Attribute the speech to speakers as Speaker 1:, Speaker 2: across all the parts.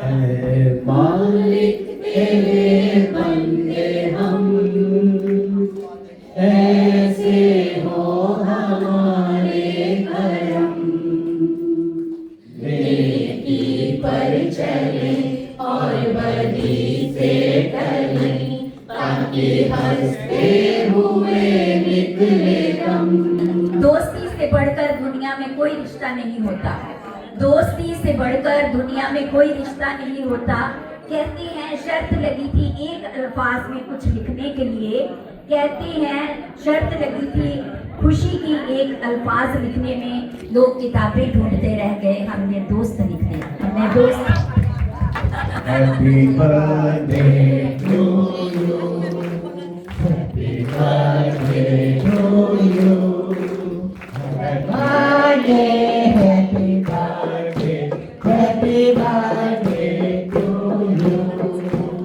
Speaker 1: ऐ मालिक तेरे बंदे हम, ऐसे हो हमारे करम। नेकी पर चले और बदी से टले, ताकि हंसते हुए निकले दम।
Speaker 2: दोस्ती से बढ़कर दुनिया में कोई रिश्ता नहीं होता। दोस्ती से बढ़कर दुनिया में कोई रिश्ता नहीं होता। कहते हैं शर्त लगी थी एक अल्फाज में कुछ लिखने के लिए। कहते हैं शर्त लगी थी खुशी की एक अल्फाज लिखने में। लोग किताबें ढूंढते रह गए, हमने दोस्त लिख दिया। हमने दोस्त।
Speaker 1: Happy birthday to you, happy birthday to you, happy birthday, happy birthday, happy birthday to you.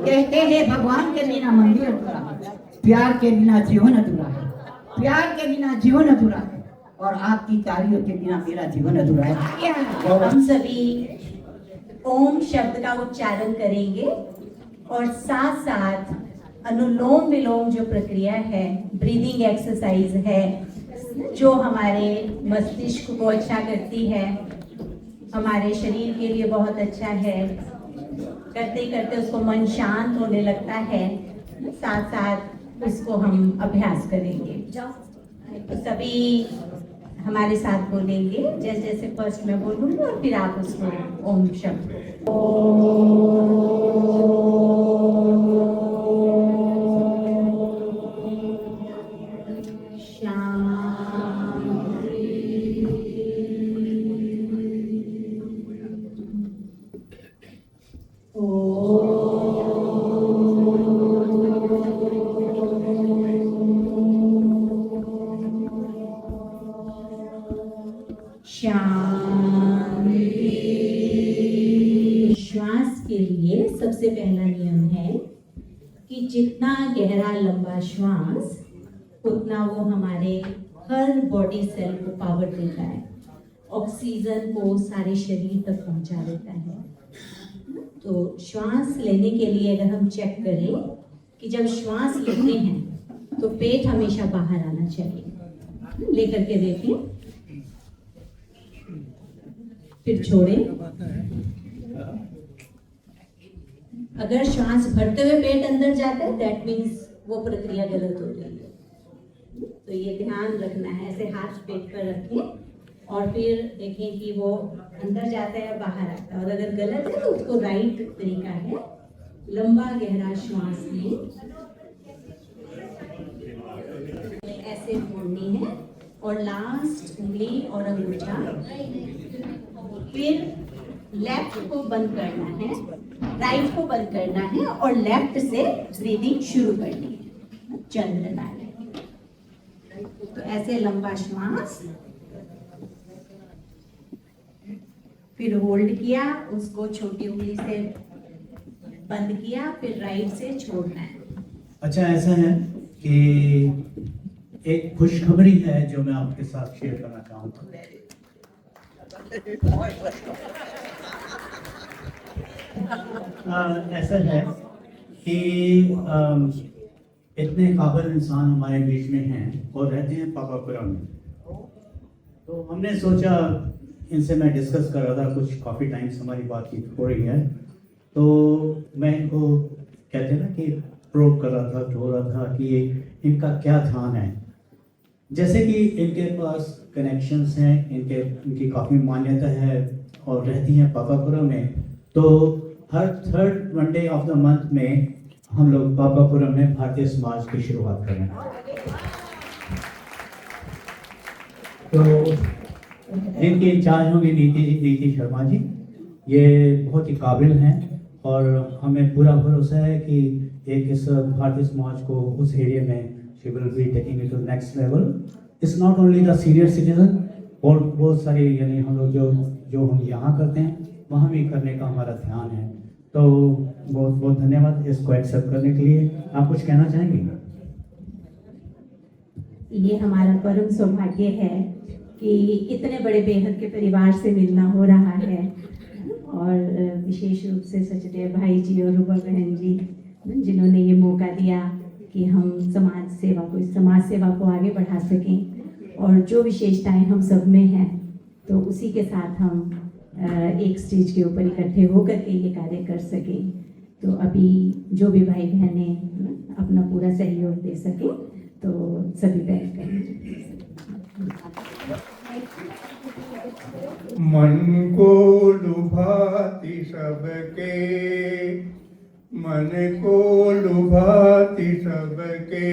Speaker 3: कहते हैं भगवान के बिना मंदिर अधूरा है, प्यार के बिना जीवन अधूरा है, प्यार के बिना जीवन अधूरा है, और आपकी तालियों के बिना मेरा जीवन अधूरा है।
Speaker 4: हम सभी ओम शब्द का उच्चारण करेंगे और साथ साथ अनुलोम विलोम जो प्रक्रिया है, ब्रीदिंग एक्सरसाइज है, जो हमारे मस्तिष्क को अच्छा करती है, हमारे शरीर के लिए बहुत अच्छा है। करते करते उसको मन शांत होने लगता है। साथ साथ उसको हम अभ्यास करेंगे। तो सभी हमारे साथ बोलेंगे, जैसे जैसे फर्स्ट मैं बोलूँगी और फिर आप उसको ओम शब्द। श्वास के लिए सबसे पहला नियम है कि जितना गहरा लंबा श्वास उतना वो हमारे हर बॉडी सेल को पावर देता है, ऑक्सीजन को सारे शरीर तक पहुंचा देता है। तो श्वास लेने के लिए अगर हम चेक करें कि जब श्वास लेते हैं तो पेट हमेशा बाहर आना चाहिए। लेकर के देखें, फिर छोड़ें। अगर श्वास भरते हुए पेट अंदर जाता है, दैट मीन्स वो प्रक्रिया गलत हो रही है। तो ये ध्यान रखना है। ऐसे हाथ पेट पर रखें और फिर देखें कि वो अंदर जाता है या बाहर आता है। और अगर गलत है तो उसको राइट तरीका है, लंबा गहरा श्वास लें, ऐसे मोड़नी है और लास्ट उंगली और अंगूठा, फिर लेफ्ट को बंद करना है, राइट को बंद करना है और लेफ्ट से ब्रीदिंग शुरू करनी है। चंद्र नारायण। तो ऐसे लंबा श्वास, फिर होल्ड किया, उसको छोटी उंगली से बंद किया, फिर राइट से छोड़ना है।
Speaker 1: अच्छा, ऐसा है कि एक खुशखबरी है जो मैं आपके साथ शेयर करना चाहूँगा। ऐसा है कि इतने काबिल इंसान हमारे बीच में हैं और रहते हैं पापापुरम में। तो हमने सोचा, इनसे मैं डिस्कस कर रहा था, कुछ काफ़ी टाइम से हमारी बातचीत हो रही है, तो मैं इनको कहते हैं ना कि प्रोब कर रहा था, ढो रहा था कि इनका क्या ध्यान है। जैसे कि इनके पास कनेक्शंस हैं, इनकी काफ़ी मान्यता है और रहती हैं पापापुरम में। तो हर third Monday of the month में हम लोग पापापुरम में भारतीय समाज की शुरुआत कर रहे हैं। तो इनके इंचार्ज होंगे नीति शर्मा जी। ये बहुत ही काबिल हैं और हमें पूरा भरोसा है कि एक इस भारतीय समाज को उस एरिया में she will be taking it to the next level. It's not only the senior citizen, और बहुत सारे यानी हम लोग जो हम यहाँ करते हैं वहाँ भी करने का हमारा ध्यान है। तो बहुत बहुत धन्यवाद इसको एक्सेप्ट करने के लिए। आप कुछ कहना चाहेंगे?
Speaker 4: ये हमारा परम सौभाग्य है कि इतने बड़े बेहद के परिवार से मिलना हो रहा है
Speaker 5: और विशेष रूप से सचदेव भाई जी और रूपा बहन जी जिन्होंने ये मौका दिया कि हम समाज सेवा को आगे बढ़ा सकें। और जो विशेषताएं हम सब में हैं तो उसी के साथ हम एक स्टेज के ऊपर इकट्ठे होकर के ये कार्य कर सकें। तो अभी जो भी भाई बहनें अपना पूरा सहयोग दे सकें तो सभी बहन करें।
Speaker 6: मन को लुभाती सबके, मन को लुभाती सबके,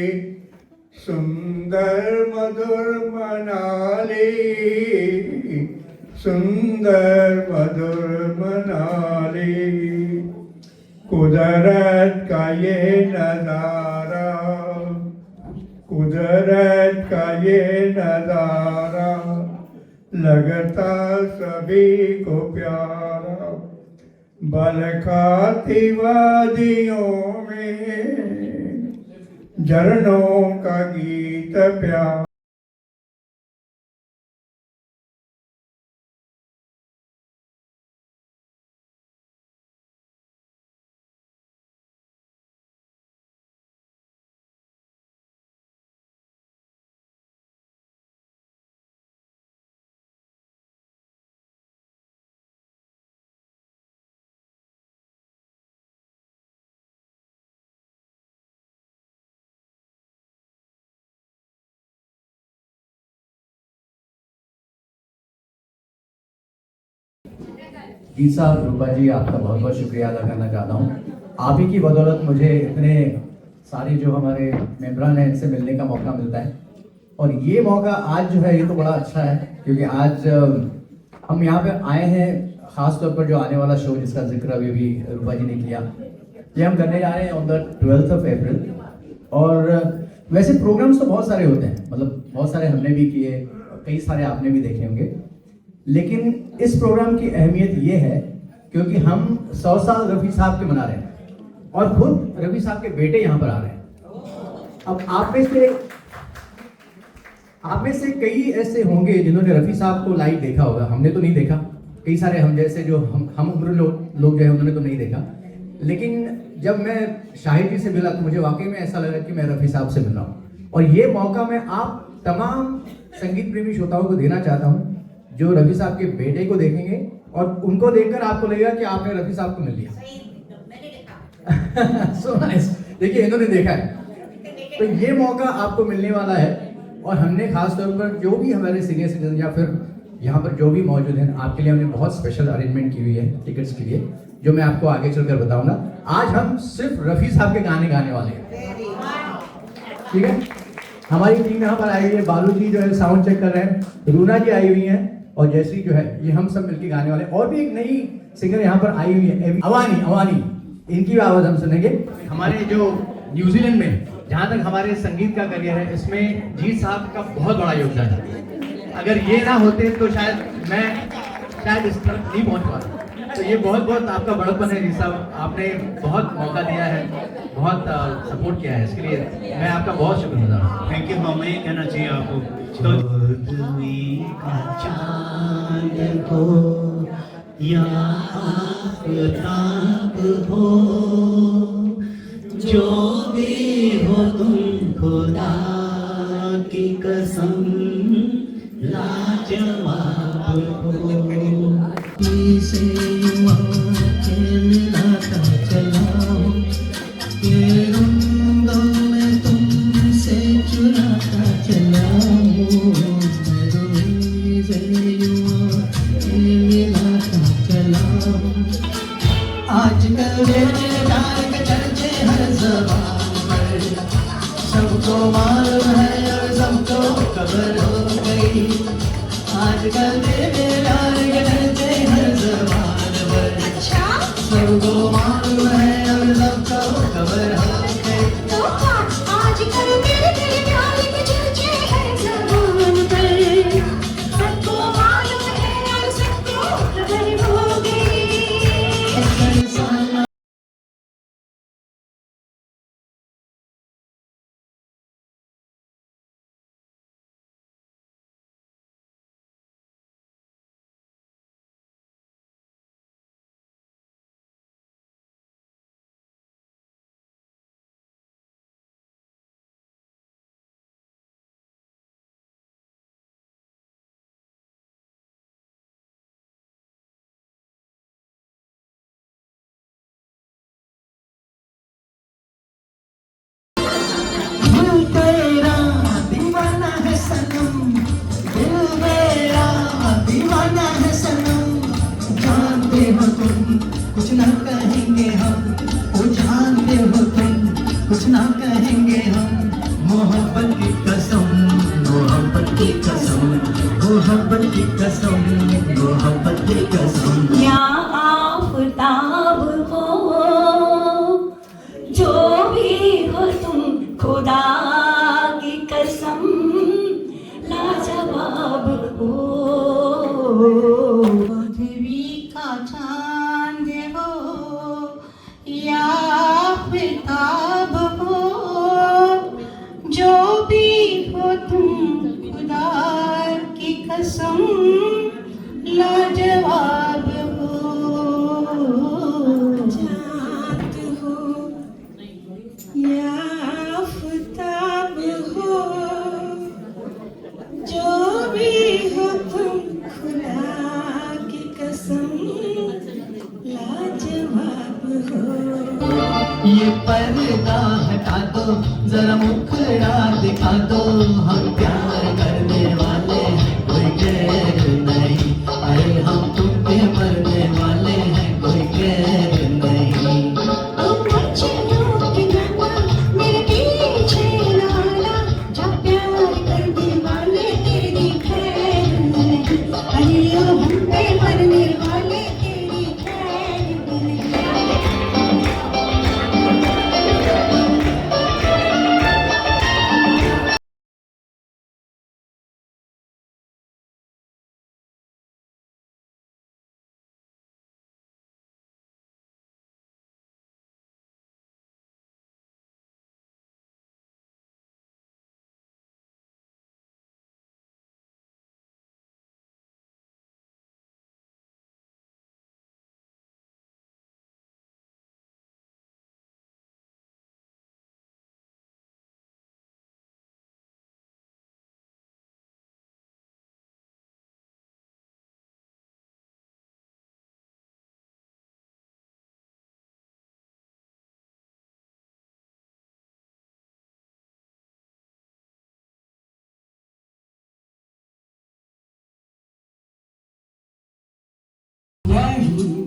Speaker 6: सुंदर मधुर मनाले, सुंदर मधुर मनाले। कुदरत का ये नजारा, कुदरत का ये नजारा लगता सभी को प्यारा। बल खाती वादियों में झरनों का गीत प्यारा।
Speaker 7: जी साहब, रूपा जी, आपका बहुत बहुत शुक्रिया अदा करना चाहता हूँ। आप ही की बदौलत मुझे इतने सारे जो हमारे मेम्बरान हैं इनसे मिलने का मौका मिलता है। और ये मौका आज जो है ये तो बड़ा अच्छा है क्योंकि आज हम यहाँ पे आए हैं ख़ास तौर पर जो आने वाला शो जिसका जिक्र अभी भी रूपा जी ने किया, ये हम करने जा रहे हैं on the 12th of April। और वैसे प्रोग्राम्स तो बहुत सारे होते हैं, मतलब बहुत सारे हमने भी किए, कई सारे आपने भी देखे होंगे, लेकिन इस प्रोग्राम की अहमियत ये है क्योंकि हम 100 साल रफ़ी साहब के मना रहे हैं और खुद रफ़ी साहब के बेटे यहाँ पर आ रहे हैं। अब आप में से कई ऐसे होंगे जिन्होंने रफ़ी साहब को लाइव देखा होगा, हमने तो नहीं देखा, कई सारे हम जैसे जो हम उम्र लोग जो है उन्होंने तो नहीं देखा। लेकिन जब मैं शाहिद जी से मिला तो मुझे वाकई में ऐसा लगा कि मैं रफ़ी साहब से मिल रहा हूँ। और ये मौका मैं आप तमाम संगीत प्रेमी श्रोताओं को देना चाहता हूँ जो रफ़ी साहब के बेटे को देखेंगे और उनको देखकर आपको लगेगा कि आपने रफ़ी साहब को मिल लिया। So nice. देखिए इन्होंने देखा है, तो ये मौका आपको मिलने वाला है। और हमने खास तौर पर जो भी हमारे सीनियर सिटीजन या फिर यहाँ पर जो भी मौजूद हैं, आपके लिए हमने बहुत स्पेशल अरेंजमेंट की हुई है टिकट्स के लिए, जो मैं आपको आगे चलकर बताऊंगा। आज हम सिर्फ रफ़ी साहब के गाने गाने वाले हैं, ठीक है। हमारी टीम यहाँ पर आई हुई है, बालू जी जो है साउंड चेक कर रहे हैं, रूना जी आई हुई हैं और जयश्री जो है, ये हम सब मिलकर गाने वाले। और भी एक नई सिंगर यहाँ पर आई हुई है, अवानी, इनकी भी आवाज़ हम सुनेंगे। हमारे जो न्यूजीलैंड में जहाँ तक हमारे संगीत का करियर है, इसमें जीत साहब का बहुत बड़ा योगदान है। अगर ये ना होते तो शायद इस तरफ नहीं पहुँच पाता। तो ये बहुत बहुत आपका बड़प्पन है जीत साहब, आपने बहुत मौका दिया है, बहुत सपोर्ट किया है, इसके लिए मैं आपका बहुत शुक्रगुजार हूँ।
Speaker 1: Thank you. मैं ये कहना चाहिए आपको का चांद हो या आफताब हो, जो भी हो तुम खुदा की कसम लाजवाब हो। से मिलाता चला हूँ, ये रंगों में तुमसे चुराता चला हूँ, मिलाता चला हूँ। आजकल मेरे प्यार के चर्चे हर ज़बान पर, सबको मालूम है और सबको खबर हो गई। आजकल मेरे प्यार के चर्चे हर ज़बान पर, सबको मालूम है और सबको खबर हो गई।
Speaker 8: तो आजकल मेरे प्यार के चर्चे हर ज़बान पर, सबको मालूम है और सबको खबर हो गई।
Speaker 9: कहेंगे हम, वो जानते हो तुम, कुछ ना कहेंगे हम। मोहब्बत की कसम, मोहब्बत की कसम, मोहब्बत की कसम, मोहब्बत की कसम।
Speaker 8: या आफताब हो, जो भी हो तुम, खुदा की कसम लाजवाब हो।
Speaker 3: पृथ्वी का चांद हो या आफताब हो, जो भी हो तुम, खुदा की कसम लाजवाब हो।
Speaker 8: चाँद हो या आफताब हो, जो भी हो तुम, खुदा की कसम लाजवाब हो।
Speaker 9: ये पर्दा हटा दो, जरा मुखड़ा दिखा दो, हम प्यार करने वाले हैं, कोई गैर नहीं। अरे हम तुम पे मरने वाले हैं, कोई गैर नहीं।
Speaker 8: ओ मचलो के गाना, मेरे पीछे लाना, जो प्यार करने वाले तेरी खैर नहीं। अरे ओ हम पे मरने वाले तेरी खैर नहीं।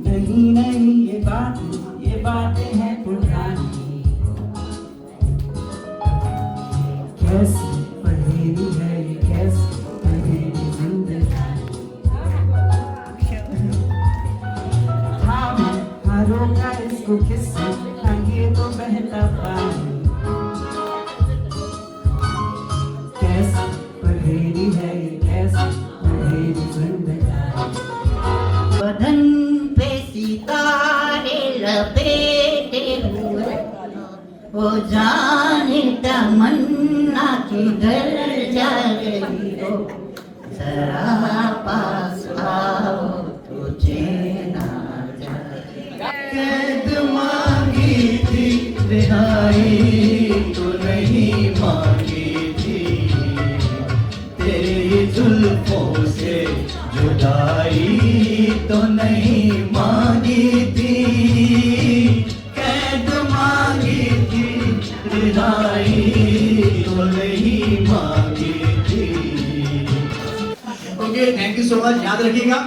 Speaker 9: नहीं नहीं, ये बातें हैं पुरानी। कैसी पहेली है ये, कैसी पहेली जिंदगानी। हाँ हाँ, रोका इसको किससे, हाँ ये तो बहता पानी। कैसी पहेली है ये, कैसी पहेली जिंदगानी।
Speaker 3: बदन पे सितारे लपेटे हुए, वो जाने तमन्ना किधर जा रही हो। जरा पास आओ तो चैन आ जाए।
Speaker 9: कैद मांगी थी रिहाई तो नहीं मांगी थी, तेरी जुल्फों से जुदाई तो नहीं मांगी थी। कैद मांगी थी रिहाई तो नहीं मांगी थी।
Speaker 7: Okay, thank you so much. याद रखिएगा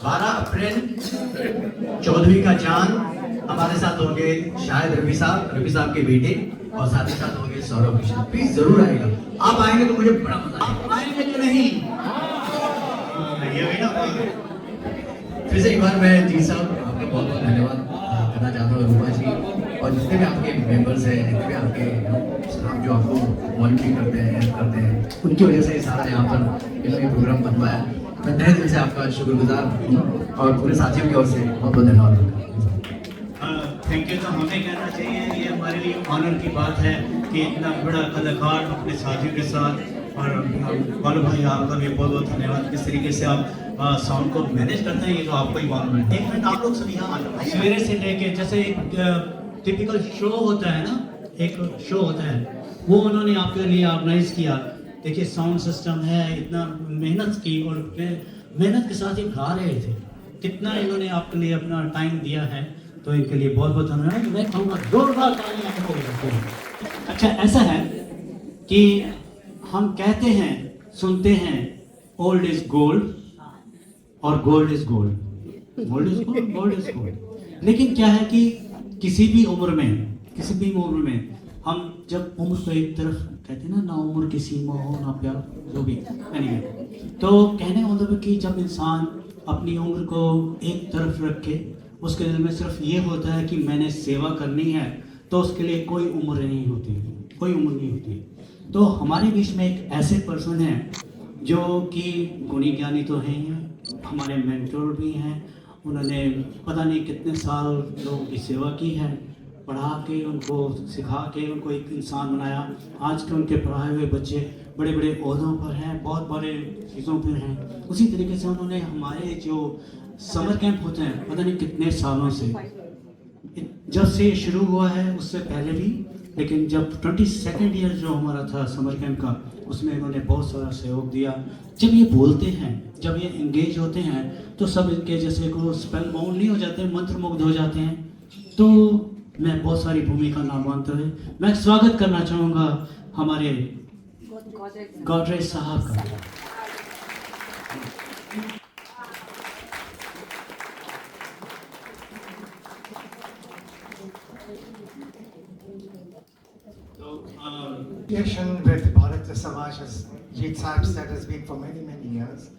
Speaker 7: 12 अप्रैल चौदहवीं का चांद हमारे साथ होंगे शायद रवि साहब के बेटे, और साथ ही साथ होंगे सौरभ कृष्ण। प्लीज जरूर आएगा। आप आएंगे तो मुझे बड़ा मजा आएगा। आएंगे तो नहीं, ये भी ना। फिर से एक बार मैं जी साहब आपका बहुत बहुत धन्यवाद करना चाहता हूँ, रूपा जी और जितने भी आपके मेंबर्स हैं, जितने भी आपके स्टाफ जो आपको वॉलंटियर करते हैं, हेल्प करते हैं, उनकी वजह से सारा यहाँ पर ये प्रोग्राम बन पाया। मैं तहे दिल से आपका शुक्रगुजार हूँ और पूरे साथियों की ओर से बहुत बहुत धन्यवाद।
Speaker 1: Thank you. तो हमें कहना चाहिए, ये हमारे लिए ऑनर की बात है कि इतना बड़ा कलाकार अपने साथियों के साथ। और बालू भाई आपका भी बहुत बहुत धन्यवाद। किस तरीके से आप साउंड को मैनेज करते हैं, ये तो आपको ही मालूम है। एक मिनट, आप लोग सब यहाँ सवेरे से लेके, जैसे एक टिपिकल शो होता है ना, एक शो होता है, वो उन्होंने आपके लिए ऑर्गेनाइज किया। देखिए साउंड सिस्टम है, इतना मेहनत की और मेहनत के साथ ही गा रहे थे। कितना इन्होंने आपके लिए अपना टाइम दिया है, तो इनके लिए बहुत बहुत धन्यवाद। मैं कहूँगा जोरदार तालियां आपको। अच्छा, ऐसा है कि हम कहते हैं, सुनते हैं, ओल्ड इज गोल्ड और gold is gold. Gold is gold, gold is gold. लेकिन क्या है कि किसी भी उम्र में हम जब उम्र को एक तरफ कहते हैं ना उम्र की सीमा हो ना प्यार, जो भी anyway, तो कहने का मतलब है कि जब इंसान अपनी उम्र को एक तरफ रख के उसके दिल में सिर्फ ये होता है कि मैंने सेवा करनी है, तो उसके लिए कोई उम्र नहीं होती। तो हमारे बीच में एक ऐसे पर्सन हैं जो कि गुणी ज्ञानी तो हैं ही, हमारे मेंटोर भी हैं। उन्होंने पता नहीं कितने साल लोगों की सेवा की है, पढ़ा के उनको सिखा के उनको एक इंसान बनाया। आज के उनके पढ़ाए हुए बच्चे बड़े बड़े ओहदों पर हैं, बहुत बड़े चीज़ों पर हैं। उसी तरीके से उन्होंने हमारे जो समर कैंप होते हैं पता नहीं कितने सालों से, जब से शुरू हुआ है उससे पहले भी, लेकिन जब 22nd ईयर जो हमारा था समर कैंप का, उसमें इन्होंने बहुत सारा सहयोग दिया। जब ये बोलते हैं, जब ये इंगेज होते हैं, तो सब इनके जैसे को स्पेल बाउंड नहीं हो जाते, मंत्रमुग्ध हो जाते हैं। तो मैं बहुत सारी भूमिका नामांतर है, मैं स्वागत करना चाहूँगा हमारे गॉडरेज साहब का।
Speaker 10: Association with Bharatiya Samaj, as Jeet Sahib said, has been for many, many years.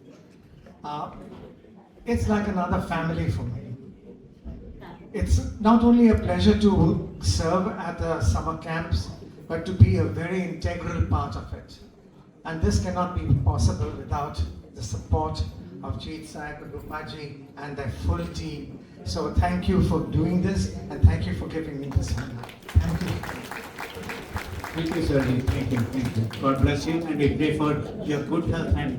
Speaker 10: It's like another family for me. It's not only a pleasure to serve at the summer camps, but to be a very integral part of it. And this cannot be possible without the support of Jeet Sahib, Rupaji and their full team. So thank you for doing this, and thank you for giving me this honor. Thank you.
Speaker 1: Thank you, sir. Thank you. God bless you, and we pray for your good health and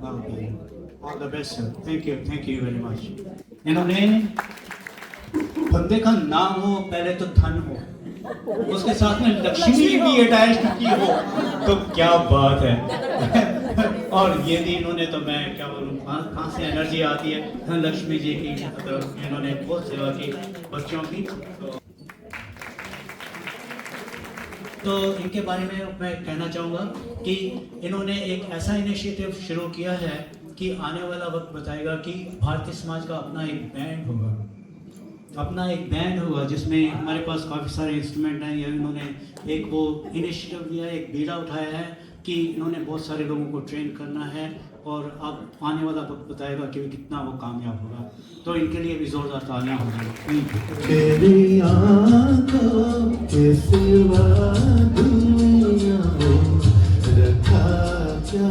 Speaker 1: well-being. All the best, sir. Thank you very much. इन्होंने बंदे का नाम हो पहले तो धन हो, उसके साथ में लक्ष्मी भी अटैच की हो, तो क्या बात है। और ये भी इन्होंने, तो मैं क्या बोलूँ, कहाँ से एनर्जी आती है धन लक्ष्मी जी की। मतलब इन्होंने बहुत सेवा की बच्चों की। तो इनके बारे में मैं कहना चाहूँगा कि इन्होंने एक ऐसा इनिशिएटिव शुरू किया है कि आने वाला वक्त बताएगा कि भारतीय समाज का अपना एक बैंड होगा जिसमें हमारे पास काफ़ी सारे इंस्ट्रूमेंट हैं। या इन्होंने एक वो इनिशिएटिव लिया है, एक बीड़ा उठाया है कि इन्होंने बहुत सारे लोगों को ट्रेन करना है, और अब आने वाला वक्त बताएगा कि कितना वो कामयाब होगा। तो इनके लिए भी जोरदार तालियां होंगी।
Speaker 9: तेरी आँखों के सिवा दुनिया में रखा क्या